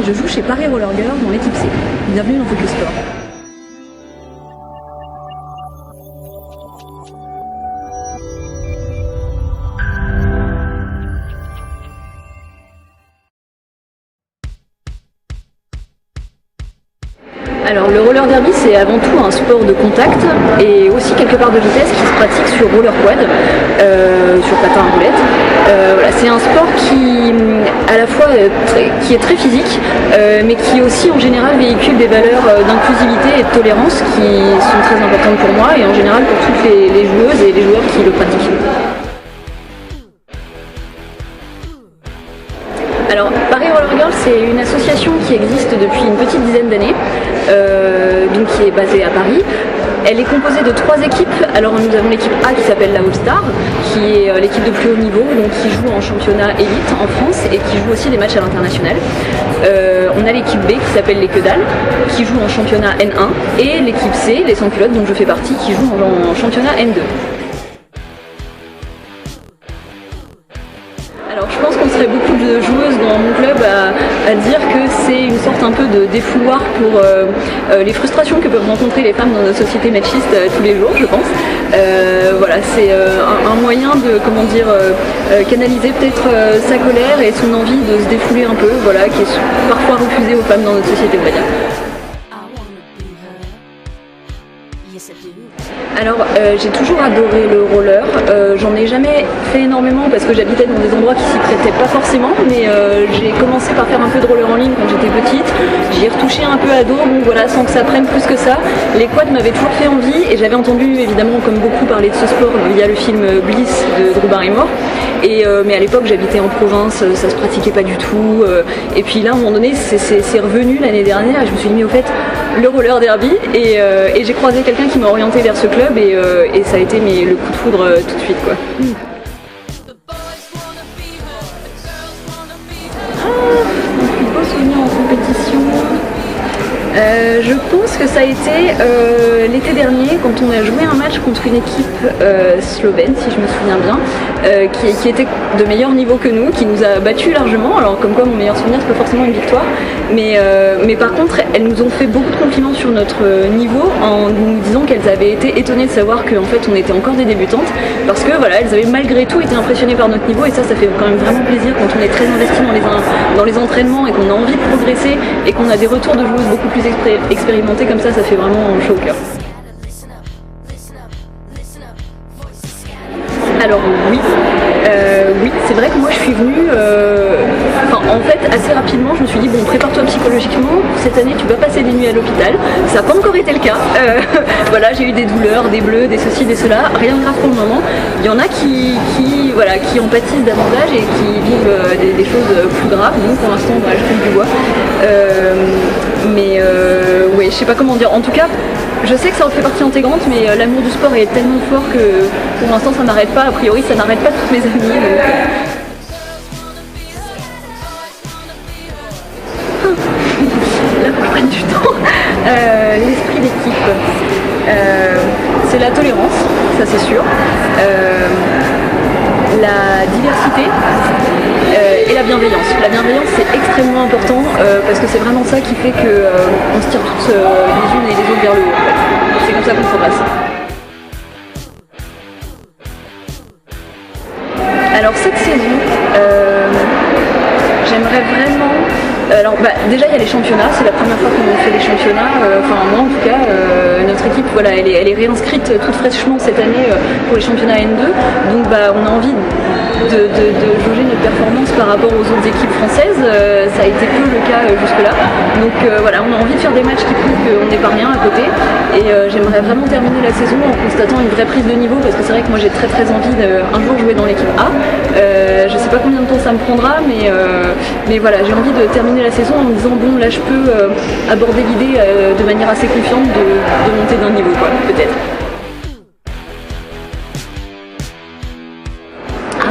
Je joue chez Paris Roller Girl dans l'équipe C. Bienvenue dans Focus Sport. Alors le roller derby c'est avant tout un sport de contact et aussi quelque part de vitesse qui se pratique sur roller quad, sur patin à roulettes. Voilà, c'est un sport qui à la fois qui est très physique mais qui aussi en général véhicule des valeurs d'inclusivité et de tolérance qui sont très importantes pour moi et en général pour toutes les joueuses et les joueurs qui le pratiquent. Alors, Paris Roller Girl, c'est une association qui existe depuis une petite dizaine d'années, donc qui est basée à Paris. Elle est composée de 3 équipes. Alors nous avons l'équipe A qui s'appelle la All Star, qui est l'équipe de plus haut niveau, donc qui joue en championnat élite en France et qui joue aussi des matchs à l'international. On a l'équipe B qui s'appelle les Que Dalle, qui joue en championnat N1, et l'équipe C, les sans culottes, dont je fais partie, qui joue en championnat N2. Alors je pense qu'on serait beaucoup de joueuses dans mon club à dire que c'est une sorte un peu de défouloir pour les frustrations que peuvent rencontrer les femmes dans notre société machiste tous les jours, je pense. Voilà, c'est un moyen de, comment dire, canaliser peut-être sa colère et son envie de se défouler un peu, voilà, qui est parfois refusée aux femmes dans notre société, on va dire. Alors j'ai toujours adoré le roller, j'en ai jamais fait énormément parce que j'habitais dans des endroits qui s'y prêtaient pas forcément, mais j'ai commencé par faire un peu de roller en ligne quand j'étais petite, j'y ai retouché un peu ado, donc voilà, sans que ça prenne plus que ça. Les quads m'avaient toujours fait envie et j'avais entendu évidemment comme beaucoup parler de ce sport via le film Bliss de Drew Barrymore. Mais à l'époque j'habitais en province, ça se pratiquait pas du tout, et puis là à un moment donné c'est revenu l'année dernière et je me suis dit mais au fait le roller derby et j'ai croisé quelqu'un qui m'a orienté vers ce club et ça a été le coup de foudre tout de suite quoi. Mon plus beau souvenir en compétition, je pense que ça a été l'été dernier quand on a joué un match contre une équipe slovène, si je me souviens bien, qui était de meilleur niveau que nous, qui nous a battus largement. Alors comme quoi mon meilleur souvenir c'est pas forcément une victoire, mais par contre elles nous ont fait beaucoup de compliments sur notre niveau en nous disant qu'elles avaient été étonnées de savoir qu'en fait on était encore des débutantes parce que voilà, elles avaient malgré tout été impressionnées par notre niveau et ça fait quand même vraiment plaisir quand on est très investi dans les entraînements et qu'on a envie de progresser et qu'on a des retours de joueuses beaucoup plus expérimentées comme ça fait vraiment chaud au cœur. Alors oui, c'est vrai que moi je suis venue, en fait assez rapidement je me suis dit bon prépare-toi psychologiquement, cette année tu vas passer des nuits à l'hôpital, ça n'a pas encore été le cas, voilà j'ai eu des douleurs, des bleus, des ceci, des cela, rien de grave pour le moment, il y en a qui en pâtissent davantage et qui vivent des choses plus graves, donc pour l'instant je touche du bois, ouais je sais pas comment dire, en tout cas je sais que ça en fait partie intégrante, mais l'amour du sport est tellement fort que pour l'instant ça n'arrête pas, a priori ça n'arrête pas toutes mes amies. Là faut que je prenne du temps. L'esprit d'équipe, c'est la tolérance, ça c'est sûr, la diversité et la bienveillance. La bienveillance c'est extrêmement important parce que c'est vraiment ça qui fait qu'on se tire toutes les unes et les autres vers le haut. En fait. C'est comme ça qu'on progresse. Alors cette saison, j'aimerais vraiment... Alors déjà il y a les championnats, c'est la première fois qu'on fait les championnats, moi en tout cas, notre équipe voilà, elle est réinscrite toute fraîchement cette année pour les championnats N2, donc on a envie de jauger notre performance par rapport aux autres équipes françaises, ça a été peu le cas jusque-là, donc voilà, on a envie de faire des matchs qui prouvent qu'on n'est pas rien à côté, et j'aimerais vraiment terminer la saison en constatant une vraie prise de niveau, parce que c'est vrai que moi j'ai très envie d'un jour jouer dans l'équipe A, je sais pas combien de temps ça me prendra, mais voilà, j'ai envie de terminer la saison en me disant bon là je peux aborder l'idée de manière assez confiante de monter d'un niveau quoi, peut-être.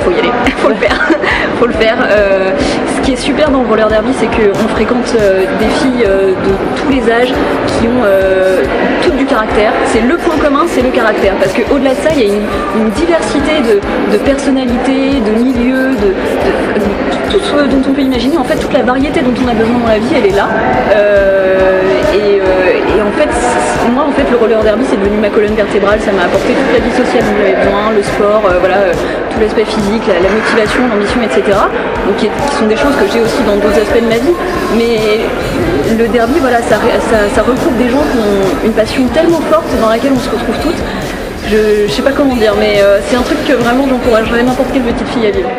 Faut y aller, faut le faire. Ce qui est super dans le roller derby, c'est qu'on fréquente des filles de tous les âges qui ont toutes du caractère. C'est le point commun, c'est le caractère. Parce qu'au-delà de ça, il y a une diversité de personnalités, de milieux, tout ce dont on peut imaginer. En fait, toute la variété dont on a besoin dans la vie, elle est là. Et en fait, moi, le roller derby, c'est devenu ma colonne vertébrale. Ça m'a apporté toute la vie sociale dont j'avais besoin, le sport, tout l'aspect physique, la motivation, l'ambition, etc. Donc, qui sont des choses que j'ai aussi dans d'autres aspects de ma vie. Mais le derby, voilà, ça regroupe des gens qui ont une passion tellement forte dans laquelle on se retrouve toutes. Je sais pas comment dire, mais c'est un truc que vraiment j'encouragerais n'importe quelle petite fille à vivre.